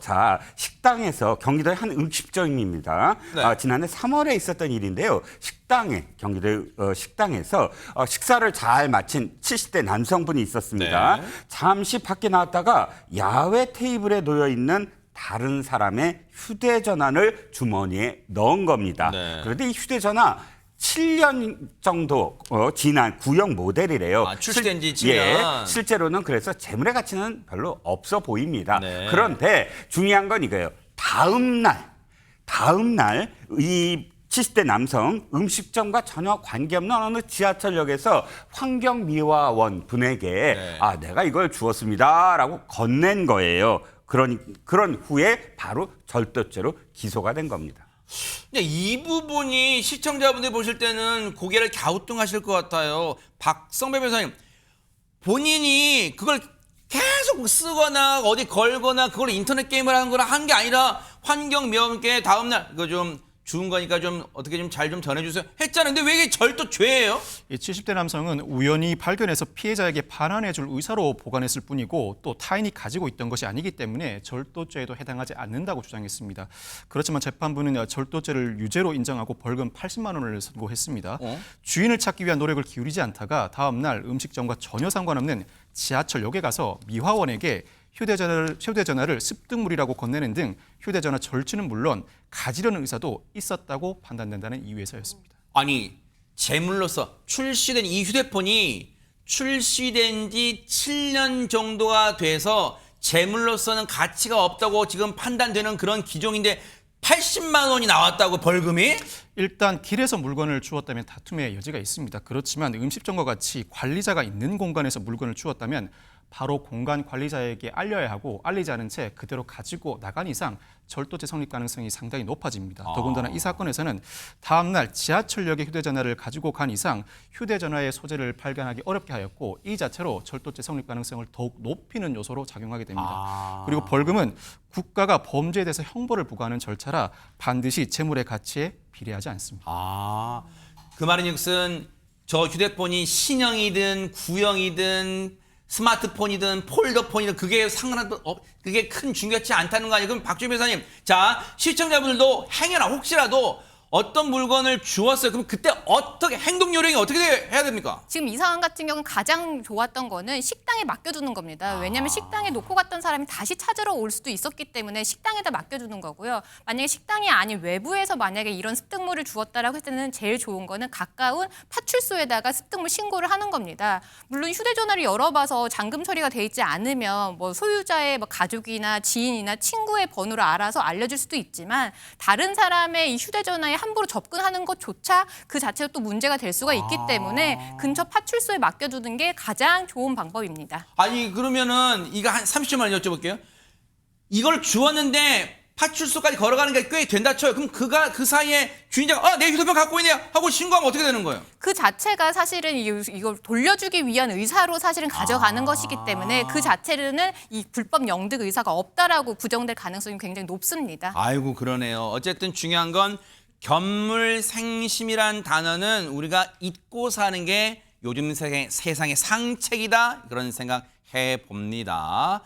자, 식당에서 경기도의 한 음식점입니다. 네. 지난해 3월에 있었던 일인데요. 경기도 식당에서 식사를 잘 마친 70대 남성분이 있었습니다. 네. 잠시 밖에 나왔다가 야외 테이블에 놓여 있는 다른 사람의 휴대전화를 주머니에 넣은 겁니다. 네. 그런데 이 휴대전화 7년 정도 지난 구형 모델이래요. 출시된 지 7년. 예, 실제로는 그래서 재물의 가치는 별로 없어 보입니다. 네. 그런데 중요한 건 이거예요. 다음 날 이 70대 남성 음식점과 전혀 관계없는 어느 지하철역에서 환경미화원 분에게 네. 내가 이걸 주었습니다라고 건넨 거예요. 그런 후에 바로 절도죄로 기소가 된 겁니다. 이 부분이 시청자분들 보실 때는 고개를 갸우뚱하실 것 같아요. 박성배 변호사님, 본인이 그걸 계속 쓰거나 어디 걸거나 그걸 인터넷 게임을 하는 거라 한 게 아니라 환경미화원께 다음날 이거 좀 주운 거니까 좀 어떻게 좀 잘 좀 전해주세요 했잖아요. 근데 왜 이게 절도죄예요? 이 70대 남성은 우연히 발견해서 피해자에게 반환해줄 의사로 보관했을 뿐이고 또 타인이 가지고 있던 것이 아니기 때문에 절도죄에도 해당하지 않는다고 주장했습니다. 그렇지만 재판부는 절도죄를 유죄로 인정하고 벌금 80만 원을 선고했습니다. 주인을 찾기 위한 노력을 기울이지 않다가 다음 날 음식점과 전혀 상관없는 지하철역에 가서 미화원에게 휴대전화를 습득물이라고 건네는 등 휴대전화 절취는 물론 가지려는 의사도 있었다고 판단된다는 이유에서였습니다. 아니, 제물로서 출시된 이 휴대폰이 출시된 지 7년 정도가 돼서 제물로서는 가치가 없다고 지금 판단되는 그런 기종인데 80만 원이 나왔다고 벌금이? 일단 길에서 물건을 주었다면 다툼의 여지가 있습니다. 그렇지만 음식점과 같이 관리자가 있는 공간에서 물건을 주었다면 바로 공간 관리자에게 알려야 하고 알리지 않은 채 그대로 가지고 나간 이상 절도죄 성립 가능성이 상당히 높아집니다. 더군다나 이 사건에서는 다음 날 지하철역에 휴대전화를 가지고 간 이상 휴대전화의 소재를 발견하기 어렵게 하였고 이 자체로 절도죄 성립 가능성을 더욱 높이는 요소로 작용하게 됩니다. 그리고 벌금은 국가가 범죄에 대해서 형벌을 부과하는 절차라 반드시 재물의 가치에 비례하지 않습니다. 그 말은 즉슨 저 휴대폰이 신형이든 구형이든 스마트폰이든 폴더폰이든 그게 그게 큰 중요하지 않다는 거 아니에요? 그럼 박주희 변호사님, 자, 시청자분들도 행여나 혹시라도 어떤 물건을 주었어요. 그럼 그때 어떻게 행동 요령이 어떻게 해야 됩니까? 지금 이 상황 같은 경우는 가장 좋았던 거는 식당에 맡겨두는 겁니다. 왜냐하면 식당에 놓고 갔던 사람이 다시 찾으러 올 수도 있었기 때문에 식당에다 맡겨두는 거고요. 만약에 식당이 아닌 외부에서 만약에 이런 습득물을 주었다라고 했을 때는 제일 좋은 거는 가까운 파출소에다가 습득물 신고를 하는 겁니다. 물론 휴대전화를 열어봐서 잠금 처리가 돼 있지 않으면 뭐 소유자의 뭐 가족이나 지인이나 친구의 번호를 알아서 알려줄 수도 있지만 다른 사람의 이 휴대전화에 함부로 접근하는 것조차 그 자체로 또 문제가 될 수가 있기 때문에 근처 파출소에 맡겨두는 게 가장 좋은 방법입니다. 아니, 그러면은 이거 한 30초만 여쭤볼게요. 이걸 주었는데 파출소까지 걸어가는 게 꽤 된다 쳐요. 그럼 그 사이에 주인자가 내 휴대폰 갖고 있네요 하고 신고하면 어떻게 되는 거예요? 그 자체가 사실은 이걸 돌려주기 위한 의사로 사실은 가져가는 것이기 때문에 그 자체로는 이 불법 영득 의사가 없다라고 부정될 가능성이 굉장히 높습니다. 아이고, 그러네요. 어쨌든 중요한 건 견물생심이란 단어는 우리가 잊고 사는 게 요즘 세상의 상책이다. 그런 생각 해봅니다.